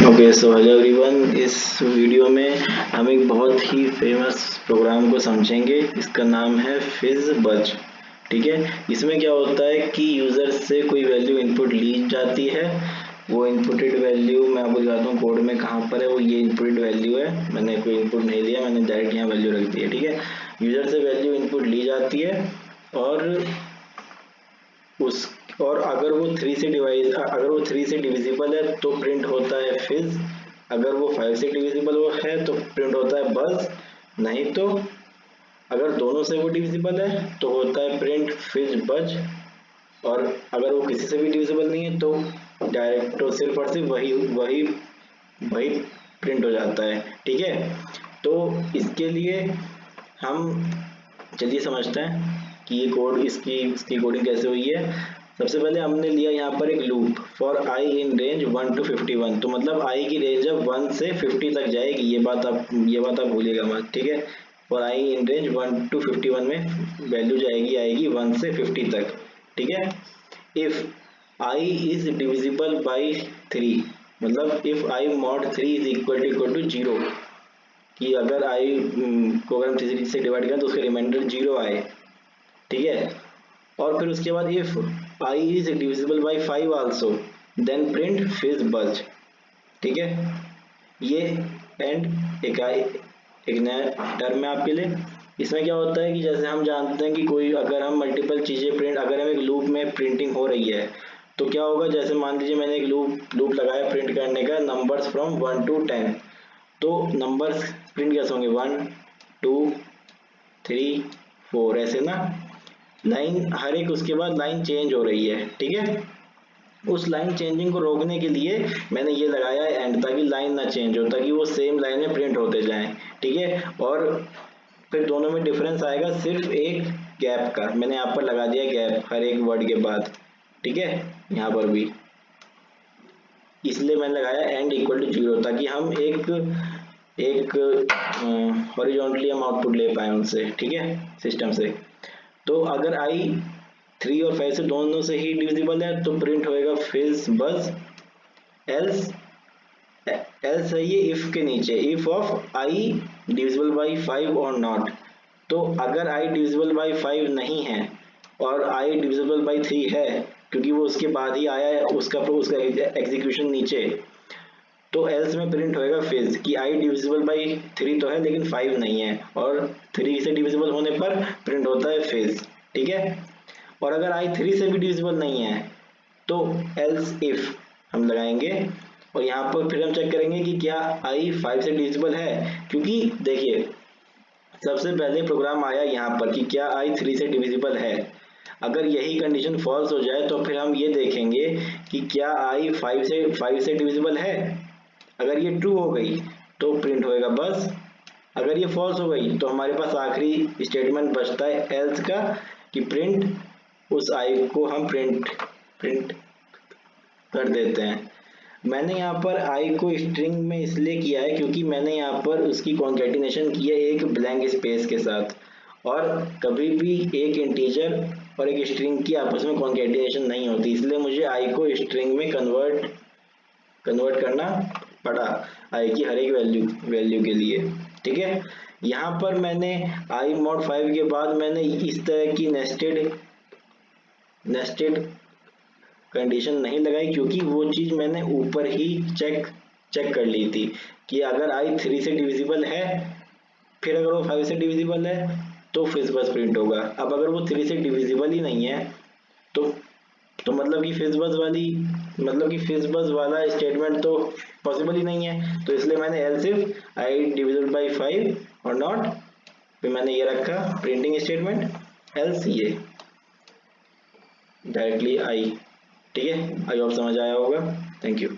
Okay so hello everyone. इस video में हम एक बहुत ही फेमस प्रोग्राम को समझेंगे। इसका नाम है फिज बज। ठीक है, इसमें क्या होता है कि यूज़र से कोई वैल्यू इनपुट ली जाती है। वो इनपुटेड वैल्यू मैं आपको दिखाता हूँ कोड में कहाँ पर है। वो ये इनपुटेड वैल्यू है, मैंने कोई इनपुट नहीं लिया, मैंने डायरेक्ट यहाँ वैल्यू रख दी है। ठीक है, यूज़र से वैल्यू इनपुट ली जाती है और अगर वो 3 से डिविजिबल है तो प्रिंट होता है फिज। अगर वो 5 से डिविजिबल है तो प्रिंट होता है बज। नहीं तो अगर दोनों से वो डिविजिबल है तो होता है प्रिंट फिज बज। और अगर वो किसी से भी डिविजिबल नहीं है तो डायरेक्ट तो सिर्फ और सिर्फ वही वही वही प्रिंट हो जाता है। ठीक है, तो इसके लिए हम चलिए समझते हैं कि ये कोड इसकी कोडिंग कैसे हुई है। सबसे पहले हमने लिया यहाँ पर एक loop for I in range 1 to 51। तो मतलब आई की रेंज अब 1 से 50 तक जाएगी, ये बात आप भूलिएगा मत। ठीक है, for I in range 1 to 51 में वैल्यू आएगी 1 से 50 तक। ठीक है, if I is divisible by 3, मतलब if I mod 3 is equal to 0, कि अगर आई को अगर हम 3 से डिवाइड करें तो उसका रिमाइंडर 0 आए। ठीक है, और फिर उसके बाद if I is divisible by 5 also then print fizz buzz. ठीक है, ये एंड एक नया टर्म है आपके लिए। इसमें क्या होता है कि जैसे हम जानते हैं कि कोई अगर हम मल्टीपल चीज़ें प्रिंट, अगर हम एक लूप में प्रिंटिंग हो रही है तो क्या होगा, जैसे मान लीजिए मैंने एक लूप लगाया प्रिंट करने का नंबर्स फ्रॉम 1 to 10। तो नंबर्स प्रिंट कैसे होंगे 1 2 3 4 ऐसे ना, लाइन हर एक उसके बाद लाइन चेंज हो रही है। ठीक है, उस लाइन चेंजिंग को रोकने के लिए मैंने ये लगाया है एंड, ताकि लाइन ना चेंज हो, ताकि वो सेम लाइन में प्रिंट होते जाएं। ठीक है, और फिर दोनों में डिफरेंस आएगा सिर्फ एक गैप का। मैंने यहाँ पर लगा दिया गैप हर एक वर्ड के बाद। ठीक है, यहाँ पर भी इसलिए मैंने लगाया एंड इक्वल टू 0, ताकि हम एक हॉरिजॉन्टली हम आउटपुट ले पाए उनसे। ठीक है, सिस्टम से। तो अगर आई 3 और 5 से दोनों से ही डिविजिबल है तो प्रिंट होएगा फिज बज। एल्स एल्स है ये इफ के नीचे, if of I divisible by 5 और नॉट। तो अगर आई डिविजिबल बाई 5 नहीं है और आई डिविजिबल बाई 3 है, क्योंकि वो उसके बाद ही आया है, उसका एग्जीक्यूशन नीचे, तो एल्स में प्रिंट होएगा फिज कि आई डिविजिबल बाई 3 तो है लेकिन 5 नहीं है, और 3 से डिविजिबल होने पर प्रिंट होता है फिज। ठीक है, और अगर आई 3 से भी डिविजिबल नहीं है तो एल्स इफ हम लगाएंगे, और यहाँ पर फिर हम चेक करेंगे कि क्या आई 5 से डिविजिबल है। क्योंकि देखिए सबसे पहले प्रोग्राम आया यहाँ पर कि क्या आई 3 से डिविजिबल है। अगर यही कंडीशन फॉल्स हो जाए तो फिर हम ये देखेंगे कि क्या आई 5 से डिविजिबल है। अगर ये ट्रू हो गई तो प्रिंट होएगा बस। अगर ये फॉल्स हो गई तो हमारे पास आखिरी स्टेटमेंट बचता है एल्स का, कि प्रिंट उस आई को हम प्रिंट कर देते हैं। मैंने यहाँ पर आई को स्ट्रिंग में इसलिए किया है क्योंकि मैंने यहाँ पर उसकी कॉन्कैटिनेशन की है एक ब्लैंक स्पेस के साथ, और कभी भी एक इंटीजर और एक स्ट्रिंग की आपस में कॉन्कैटिनेशन नहीं होती, इसलिए मुझे आई को स्ट्रिंग में कन्वर्ट करना पड़ा आई की हर एक वैल्यू के लिए। ठीक है, यहाँ पर मैंने आई मॉड 5 के बाद मैंने इस तरह की नेस्टेड कंडीशन नहीं लगाई, क्योंकि वो चीज मैंने ऊपर ही चेक कर ली थी कि अगर आई 3 से डिविजिबल है, फिर अगर वो 5 से डिविजिबल है तो फिज बस प्रिंट होगा। अब अगर वो 3 से डिविजिबल ही नहीं है तो मतलब कि फिज बस वाला स्टेटमेंट तो पॉसिबल ही नहीं है। तो इसलिए मैंने एल सिर्फ आई डिविजिबल बाई 5 और नॉट, फिर मैंने ये रखा प्रिंटिंग स्टेटमेंट एल्स ये डायरेक्टली आई। ठीक है, आई होप समझ आया होगा। Thank you.